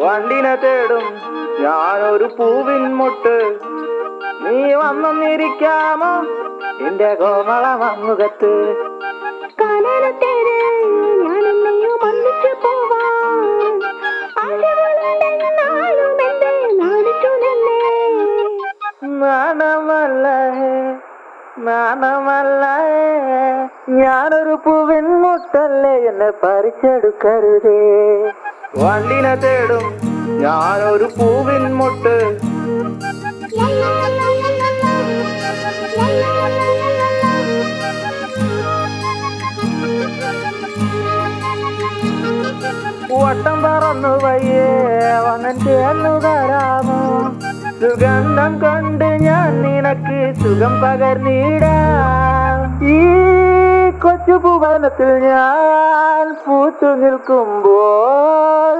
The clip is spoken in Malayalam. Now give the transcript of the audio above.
വണ്ടിനെ തേടും ഞാനൊരു പൂവിൻ മുട്ട്. നീ വന്നിരിക്കാമോ എന്റെ കോമള മമ്മുഖത്ത്? നാണമല്ല ഞാനൊരു പൂവിൻ മുട്ടല്ലേ, എന്നെ പറിച്ചെടുക്കരുതേ. വണ്ടിനെ തേടും ഞാനൊരു പൂവിൻ മുട്ട്. വട്ടം പറന്നു വയ്യേ വന്നൻ ചേർന്നു തരാമോ? സുഗന്ധം കൊണ്ട് ഞാൻ നിനക്ക് സുഖം പകർന്നിടാം. ഈ കൊച്ചു ഭുവനത്തിൽ ഞാൻ പൂത്തു നിൽക്കുമ്പോൾ